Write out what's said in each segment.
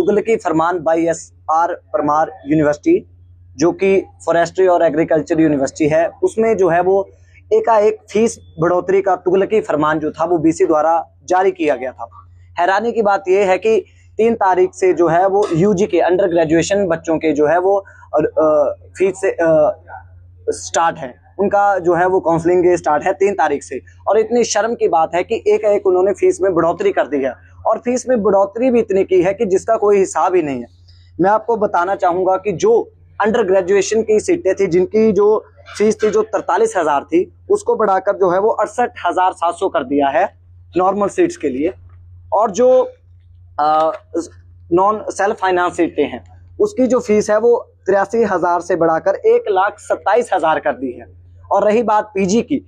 तुगलकी फरमान बाई एस.आर. परमार यूनिवर्सिटी, जो कि फॉरेस्ट्री और एग्रीकल्चर यूनिवर्सिटी है, उसमें जो है वो एकाएक फीस बढ़ोतरी का तुगलकी फरमान जो था वो बीसी द्वारा जारी किया गया था। हैरानी की बात यह है कि 3 तारीख से जो है वो यूजी के अंडर ग्रेजुएशन बच्चों के जो है वो फीस से स्टार्ट है, उनका जो है वो काउंसलिंग स्टार्ट है 3 तारीख से। और इतनी शर्म की बात है कि एक उन्होंने फीस में बढ़ोतरी कर दी है, और फीस में बढ़ोतरी भी इतनी की है कि जिसका कोई हिसाब ही नहीं है। मैं आपको बताना चाहूंगा कि जो अंडर ग्रेजुएशन की सीटें थी, जिनकी जो फीस थी जो 43,000 थी, उसको बढ़ाकर जो है वो 68,700 कर दिया है नॉर्मल सीट्स के लिए। और जो नॉन सेल्फ फाइनेंस सीटें हैं, उसकी जो फीस है वो 83,000 से बढ़ाकर 1,27,000 कर दी है। और रही बात पीजी की,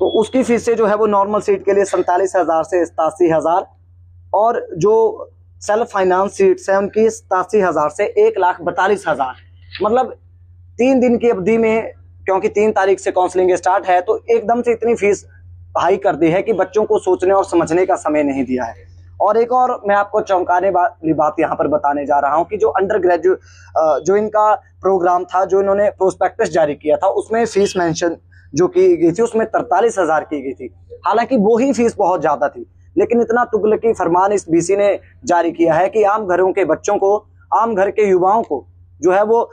तो उसकी फीस से जो है वो नॉर्मल सीट के लिए 47,000 से 87,000, और जो सेल्फ फाइनेंस सीट्स हैं उनकी 87,000 से 1,42,000। मतलब 3 दिन की अवधि में, क्योंकि 3 तारीख से काउंसलिंग स्टार्ट है, तो एकदम से इतनी फीस हाई कर दी है कि बच्चों को सोचने और समझने का समय नहीं दिया है। और एक और मैं आपको चौंकाने वाली बात यहाँ पर बताने जा रहा हूँ कि जो अंडर ग्रेजुएट जो इनका प्रोग्राम था, जो इन्होंने प्रोस्पेक्टस जारी किया था, उसमें फीस मेंशन जो की गई थी उसमें 43,000 की गई थी। हालांकि वो ही फीस बहुत ज्यादा थी, लेकिन इतना तुगलकी फरमान इस बीसी ने जारी किया है कि आम घरों के बच्चों को, आम घर के युवाओं को जो है वो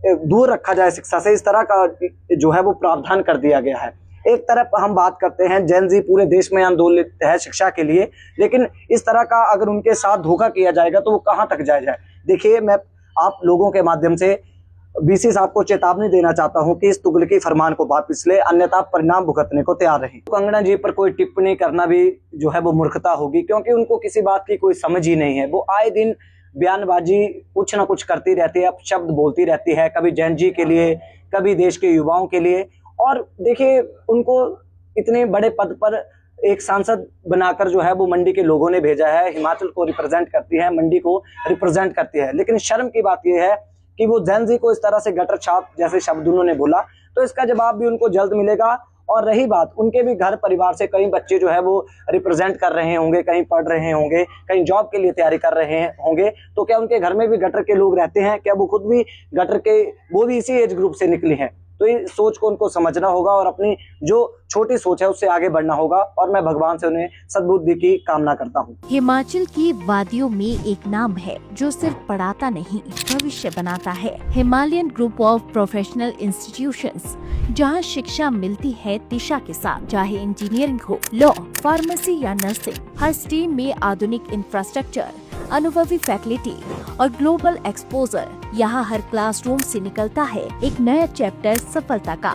दूर रखा जाए शिक्षा से, इस तरह का जो है वो प्रावधान कर दिया गया है। एक तरफ हम बात करते हैं जेन जी पूरे देश में आंदोलित है शिक्षा के लिए, लेकिन इस तरह का अगर उनके साथ धोखा किया जाएगा तो वो कहां तक जाए। देखिए, मैं आप लोगों के माध्यम से बीसी साहब को चेतावनी देना चाहता हूं कि इस तुगलकी फरमान को वापस ले, अन्यथा परिणाम भुगतने को तैयार रहें। कंगना जी पर कोई टिप्पणी करना भी जो है वो मूर्खता होगी, क्योंकि उनको किसी बात की कोई समझ ही नहीं है। वो आए दिन बयानबाजी कुछ ना कुछ करती रहती है, शब्द बोलती रहती है, कभी जैन जी के लिए, कभी देश के युवाओं के लिए। और देखिए, उनको इतने बड़े पद पर एक सांसद बनाकर जो है वो मंडी के लोगों ने भेजा है, हिमाचल को रिप्रेजेंट करती है, मंडी को रिप्रेजेंट करती है। लेकिन शर्म की बात यह है कि वो जैन जी को इस तरह से गटर छाप जैसे शब्द उन्होंने बोला, तो इसका जवाब भी उनको जल्द मिलेगा। और रही बात, उनके भी घर परिवार से कई बच्चे जो है वो रिप्रेजेंट कर रहे होंगे, कहीं पढ़ रहे होंगे, कहीं जॉब के लिए तैयारी कर रहे होंगे, तो क्या उनके घर में भी गटर के लोग रहते हैं? क्या वो खुद भी गटर के, वो भी इसी एज ग्रुप से निकली हैं? तो इस सोच को उनको समझना होगा और अपनी जो छोटी सोच है उससे आगे बढ़ना होगा। और मैं भगवान से उन्हें सद्बुद्धि की कामना करता हूँ। हिमाचल की वादियों में एक नाम है जो सिर्फ पढ़ाता नहीं, भविष्य बनाता है। Himalayan group of professional institutions, जहां शिक्षा मिलती है दिशा के साथ। चाहे इंजीनियरिंग हो, लॉ, फार्मेसी या नर्सिंग, हर स्ट्रीम में आधुनिक इंफ्रास्ट्रक्चर, अनुभवी फैकल्टी और ग्लोबल एक्सपोजर। यहाँ हर क्लासरूम से निकलता है एक नया चैप्टर सफलता का।